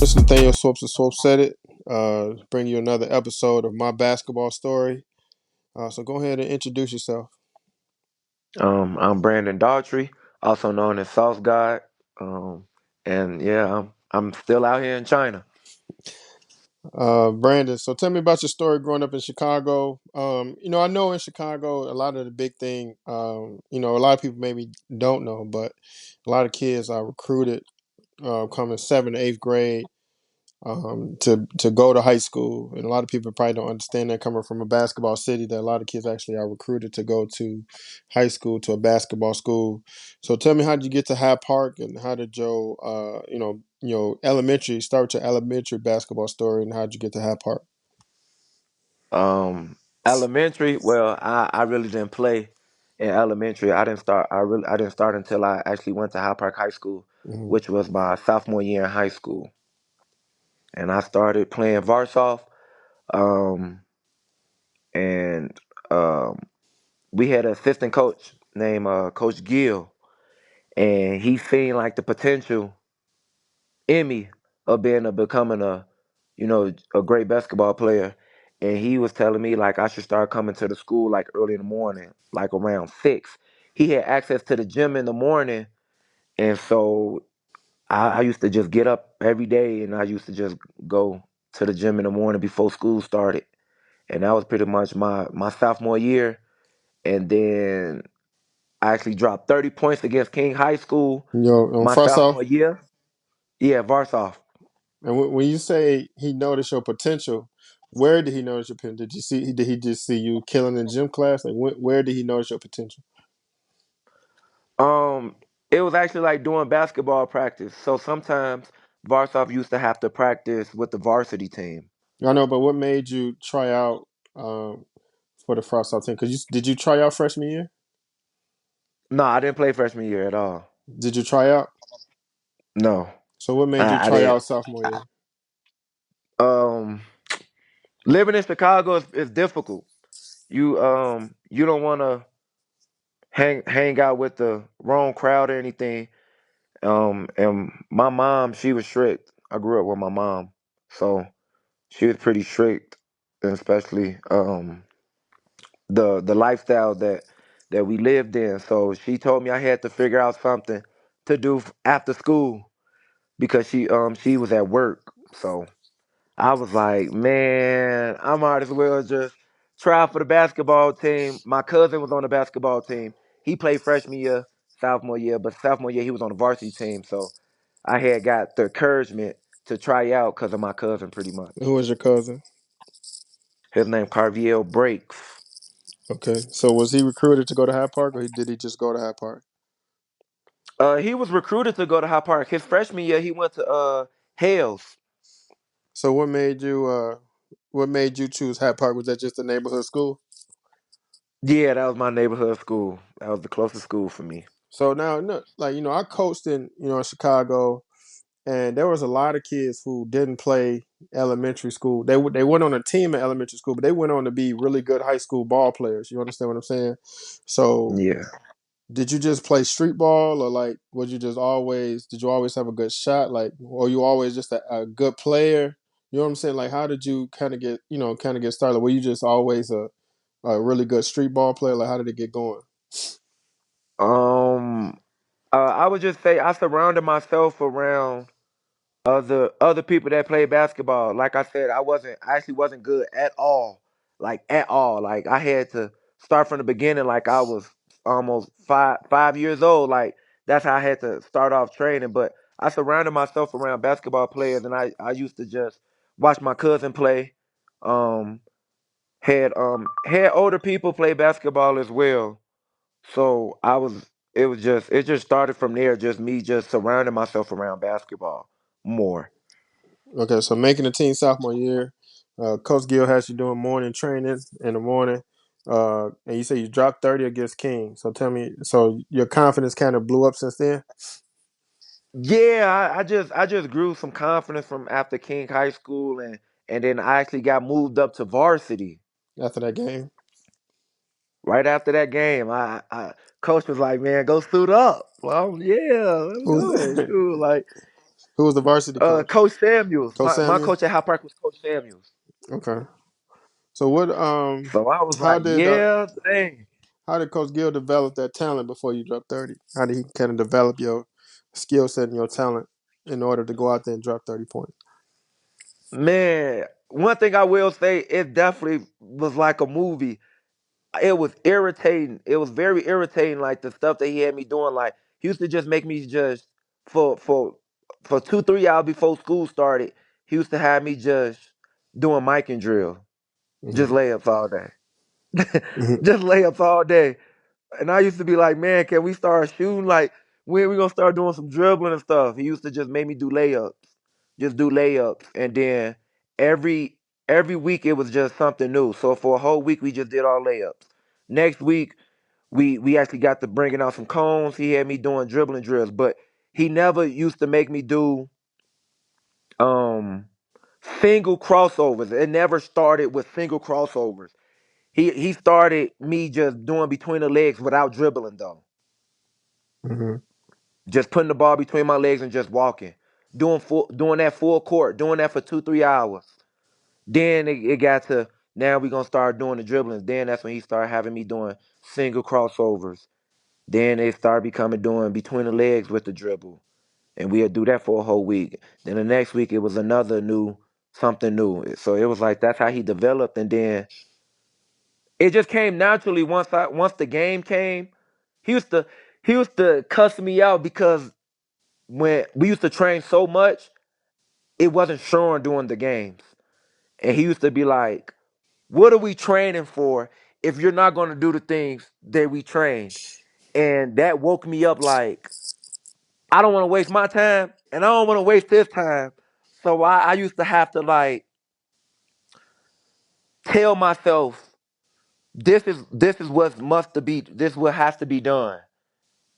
It's Nathaniel Swopes and Swope said it. Bring you another episode of my basketball story. So go ahead and introduce yourself. I'm Brandon Daughtry, also known as Saucegod. Um, and yeah, I'm still out here in China. Brandon, so tell me about your story growing up in Chicago. I know in Chicago, a lot of the big thing, a lot of people maybe don't know, but a lot of kids are recruited coming seventh, eighth grade to go to high school, and a lot of people probably don't understand that coming from a basketball city that a lot of kids actually are recruited to go to high school to a basketball school. So tell me, how did you get to Hyde Park, and how did your elementary start your elementary basketball story, and how did you get to Hyde Park? Elementary, well, I really didn't play in elementary. I didn't start until I actually went to Hyde Park High School, Hmm. which was my sophomore year in high school, and I started playing Varsoff. Um, and um, we had an assistant coach named Coach Gill, and he seen like the potential in me of becoming a great basketball player. And he was telling me like I should start coming to the school like early in the morning, like around 6. He had access to the gym in the morning, and so I used to just get up every day and I used to just go to the gym in the morning before school started. And that was pretty much my sophomore year. And then I actually dropped 30 points against King High School my First off, sophomore year. Yeah, Varsoff. and when you say he noticed your potential, where did he notice your potential? Did he just see you killing in gym class? Like, where did he notice your potential? Um, it was actually like doing basketball practice. So sometimes Varsov used to have to practice with the varsity team. I know, but what made you try out um, for the Frost Out team? Because did you try out freshman year? No, I didn't play freshman year at all. Did you try out? No, So what made you I try didn't. out sophomore year? Um, Living in Chicago is difficult. You don't want to hang out with the wrong crowd or anything. And my mom, she was strict. I grew up with my mom, so she was pretty strict, and especially the lifestyle that we lived in. So she told me I had to figure out something to do after school because she was at work. So I was like, man, I might as well just try for the basketball team. My cousin was on the basketball team. He played freshman year, sophomore year, but sophomore year he was on the varsity team. So I had got the encouragement to try out because of my cousin, pretty much. Who was your cousin? His name Carviel Breaks. Okay, so was he recruited to go to Hyde Park, or did he just go to Hyde Park? He was recruited to go to High Park. His freshman year, he went to Hales. So what made you choose Hyde Park? Was that just a neighborhood school? Yeah, that was my neighborhood school. That was the closest school for me. So now, no, like I coached in Chicago, and there was a lot of kids who didn't play elementary school. They went on a team in elementary school, but they went on to be really good high school ball players. You understand what I'm saying? So Yeah. did you just play street ball, or like was you just always did you always have a good shot, like, or you always just a good player? You know what I'm saying? Like, how did you kind of get started? Were you just always a really good street ball player? Like, how did it get going? Um, I would just say I surrounded myself around other people that play basketball. Like I said, I actually wasn't good at all. Like at all. Like I had to start from the beginning like I was almost five years old. Like that's how I had to start off training. But I surrounded myself around basketball players and I used to just watch my cousin play. Um had older people play basketball as well. So it just started from there, just me just surrounding myself around basketball more. Okay, so making the team sophomore year, Coach Gill has you doing morning training in the morning, and you say you dropped 30 against King. So tell me, so your confidence kind of blew up since then Yeah, I just grew some confidence from after King High School and then I actually got moved up to varsity after that game. right after that game. I coach was like, man, go suit up. Well, yeah, let's Who's go. that? Shoot, like Who was the varsity coach? Coach Samuels. Coach My Samuel. coach at High Park was Coach Samuels. Okay. So what? So I was How like, did yeah, dang. how did Coach Gill develop that talent before you dropped 30? How did he kind of develop your skill set and your talent in order to go out there and drop 30 points? Man, one thing I will say, it definitely was like a movie. It was irritating. It was very irritating, like the stuff that he had me doing. Like he used to just make me just for for for 2, 3 hours before school started. He used to have me just doing mic and drill, just Hmm. layups all day, Hmm. just layups all day. And I used to be like, man, can we start shooting? Like, when we gonna start doing some dribbling and stuff? He used to just make me do layups, just do layups, and then every every week it was just something new. So for a whole week we just did all layups. Next week we actually got to bringing out some cones. He had me doing dribbling drills, but he never used to make me do um single crossovers. It never started with single crossovers. He started me just doing between the legs without dribbling though. Hmm. Just putting the ball between my legs and just walking. Doing that full court, doing that for 2, 3 hours. Then it got to now we gonna start doing the dribblings. Then that's when he started having me doing single crossovers. Then it started becoming doing between the legs with the dribble. And we'll do that for a whole week. Then the next week it was another new something new. So it was like that's how he developed, and then it just came naturally once the game came. He used to he used to cuss me out because when we used to train so much, it wasn't showing during the games. And he used to be like, what are we training for if you're not going to do the things that we trained? And that woke me up like, I don't want to waste my time and I don't want to waste his time. So I used to have to like tell myself, this is what must to be, this is what has to be done.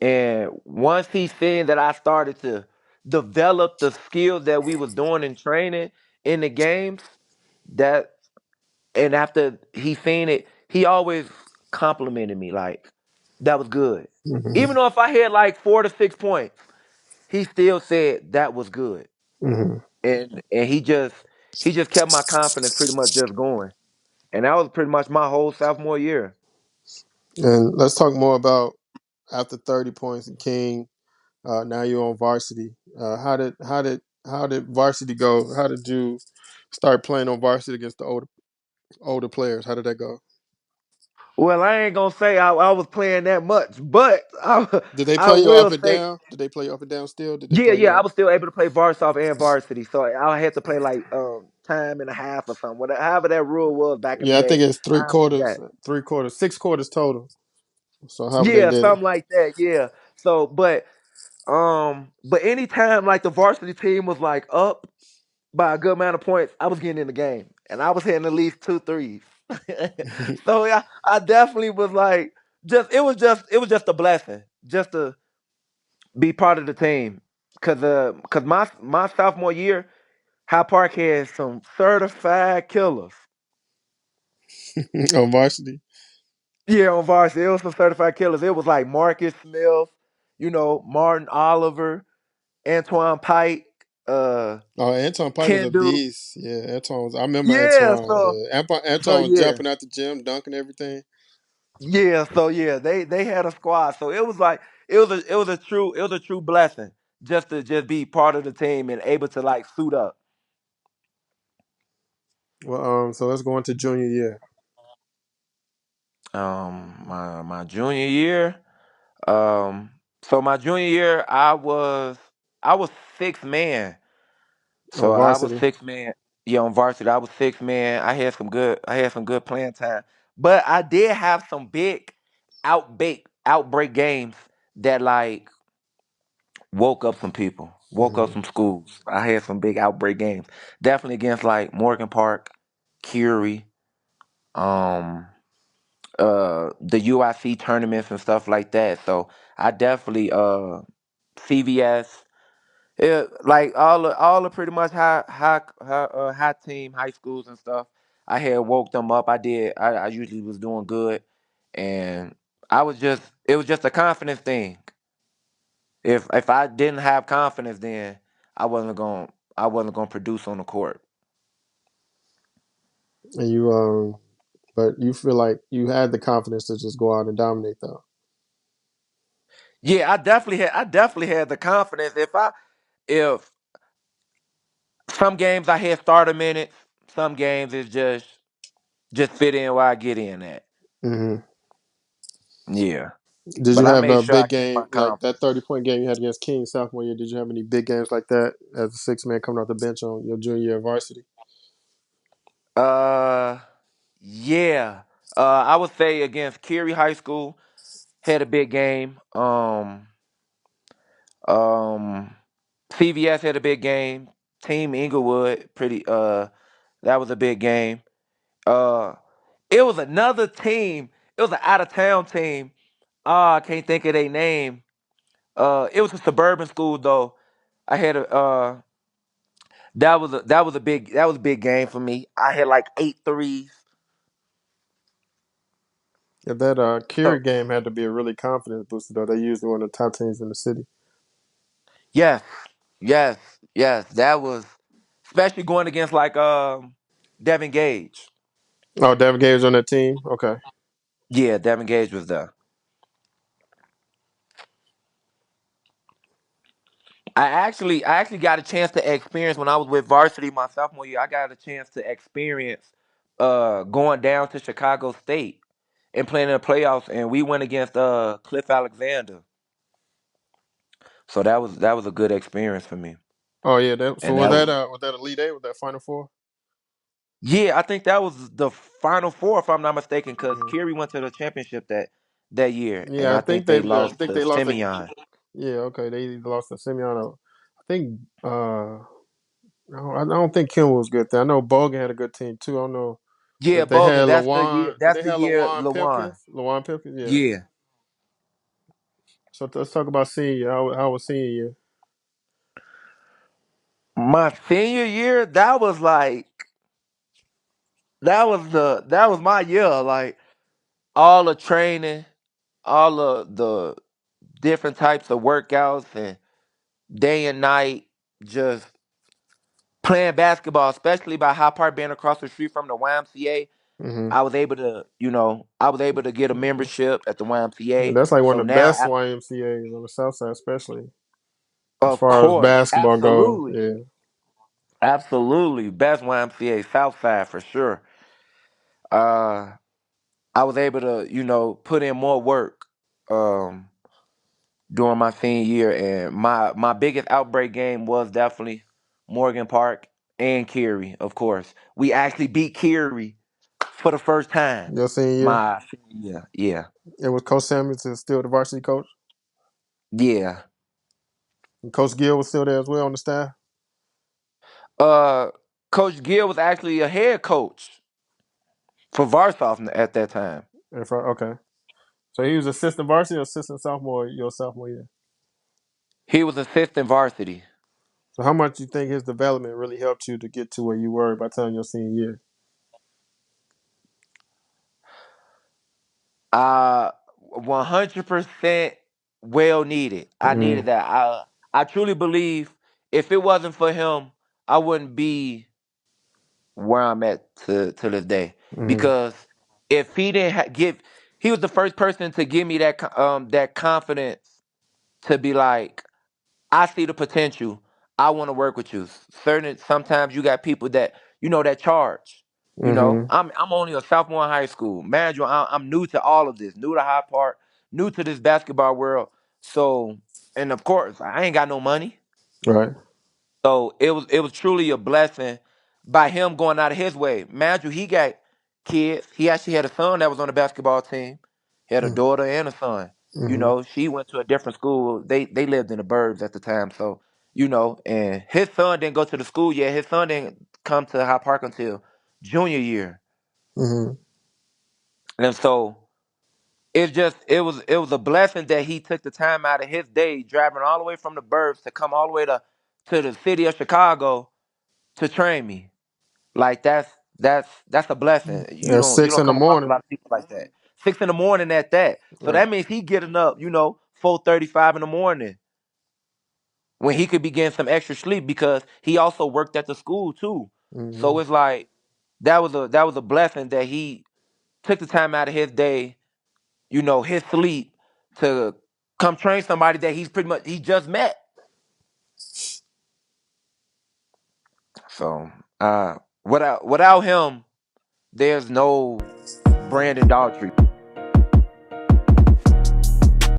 And once he seen that I started to develop the skills that we was doing in training in the games, that and after he seen it, he always complimented me like that was good. Hmm. Even though if I had like 4 to 6 points, he still said that was good. Hmm. And he just kept my confidence pretty much just going. And that was pretty much my whole sophomore year. And let's talk more about after 30 points and King. Now you're on varsity. How did varsity go? How did you start playing on varsity against the older players? How did that go? Well, I ain't gonna say I was playing that much, but Did they I play you up will and say, down? Did they play you up and down still? Did they yeah, play yeah, I you? was still able to play varsity and varsity, so I had to play like time and a half or something. Whatever, however that rule was back in the Yeah, I think day, it's three I quarters, forgot. 3 quarters, 6 quarters total. So however they Yeah, did it. something like that. Yeah. So, but anytime like the varsity team was like up by a good amount of points, I was getting in the game, and I was hitting at least two threes. So yeah, I definitely was like, it was just a blessing just to be part of the team, cause my sophomore year, High Park had some certified killers. On varsity. Yeah, on varsity, it was some certified killers. It was like Marcus Smith, Martin Oliver, Antoine Pike, Oh, Anton Pike was Ken a Do. beast. Yeah, Anton was. I remember Yeah, Anton. so Yeah, so Anton was yeah. jumping out the gym, dunking everything. Yeah, they had a squad. So it was a true blessing just to just be part of the team and able to like suit up. Well, so let's go into junior year. My junior year. Um, so my junior year, I was six man. So On I was varsity. six man. Yeah, on varsity, I was six man. I had some good playing time, but I did have some big outbreak games that like woke up some people, woke up Hmm. some schools. I had some big outbreak games, definitely against like Morgan Park, Curie, um, the UIC tournaments and stuff like that. So I definitely CVS. Yeah, like all the pretty much high team high schools and stuff. I had woke them up. I did. I usually was doing good, and it was just a confidence thing. If I didn't have confidence, then I wasn't going I wasn't going to produce on the court. And you but you feel like you had the confidence to just go out and dominate though. Yeah, I definitely had the confidence. If some games I had starter minutes, some games it's just fit in where I get in at. Hmm. Yeah. Did But you I have made a sure I big kept my game like that confidence. 30-point game you had against King sophomore year? Did you have any big games like that as a six man coming off the bench on your junior year of varsity? Uh yeah. I would say against Curie High School had a big game. Um CVS had a big game. Team Inglewood, pretty that was a big game. Uh it was another team. It was an out of town team. I can't think of their name. It was a suburban school though. I had a that was a big game for me. I had like eight threes. Yeah, that Kerry So game had to be a really confidence booster though. They usually one of the top teams in the city. yes, yes, yes. That was especially going against like Devin Gage. Oh, Devin Gage on that team. Okay. Yeah, Devin Gage was there. I actually got a chance to experience when I was with varsity my sophomore year. I got a chance to experience going down to Chicago State and playing in the playoffs, and we went against Cliff Alexander. So that was a good experience for me. Oh yeah. That, so And that was was that Elite Eight? Was that Final Four? yeah, I think that was the final four if I'm not mistaken, because Mhm. Kerry went to the championship that year, and Yeah, I think they I lost think to they lost. Simeon. Yeah, okay. They either lost to Simeon. I think. No, I don't think Kim was good there. I know Bogan had a good team too. I don't know Yeah, if they Bogan. had That's the year. Lawan. Did That's they the have year. Lawan Lawan. Pipkins? Lawan Pipkins. Yeah. Yeah. So let's talk about senior year. How was senior year? My senior year, that was my year. Like all the training, all of the different types of workouts and day and night, just playing basketball, especially by High Park being across the street from the YMCA. Hmm. I was able to, I was able to get a membership at the Yeah, YMCA. that's like one So of the now, best YMCA's on the South Side, especially as of far as course, basketball goes. Yeah. absolutely, best YMCA Southside for sure. Uh, I was able to, put in more work um, during my senior year, and my biggest outbreak game was definitely Morgan Park and Curie. Of course, we actually beat Curie for the first time. Your senior year. My senior year, yeah, It was Coach Samuels is still the varsity coach. yeah. And Coach Gill was still there as well on the staff. Uh, Coach Gill was actually a head coach for Varsoff at that time. Okay. So he was assistant varsity or assistant sophomore your sophomore year. He was assistant varsity. So how much do you think his development really helped you to get to where you were by the time your senior year? 100% well needed. I Hmm. needed that. I truly believe if it wasn't for him, I wouldn't be where I'm at to this day. Hmm. Because if he didn't he was the first person to give me that confidence to be like, I see the potential. I want to work with you. Certain sometimes you got people that that charge. Hmm. I'm only a sophomore in high school. Man, I'm new to all of this, new to High Park, new to this basketball world. So, and of course, I ain't got no money. Right. So it was truly a blessing by him going out of his way. Imagine he got kids. He actually had a son that was on the basketball team. He had a daughter and a son. Mm-hmm. She went to a different school. They lived in the burbs at the time. So, and his son didn't go to the school yet. His son didn't come to High Park until junior year. Hmm. And so it was a blessing that he took the time out of his day driving all the way from the burbs to come all the way to the city of Chicago to train me. Like that's a blessing. At You six don't in the come across a morning. lot of people like that. 6 in the morning at that. So Right. that means he getting up, 4:35 in the morning. when he could be getting some extra sleep because he also worked at the school too. So Hmm. it's like that was a blessing that he took the time out of his day, his sleep to come train somebody that he just met. So without him, there's no Brandon Daughtry.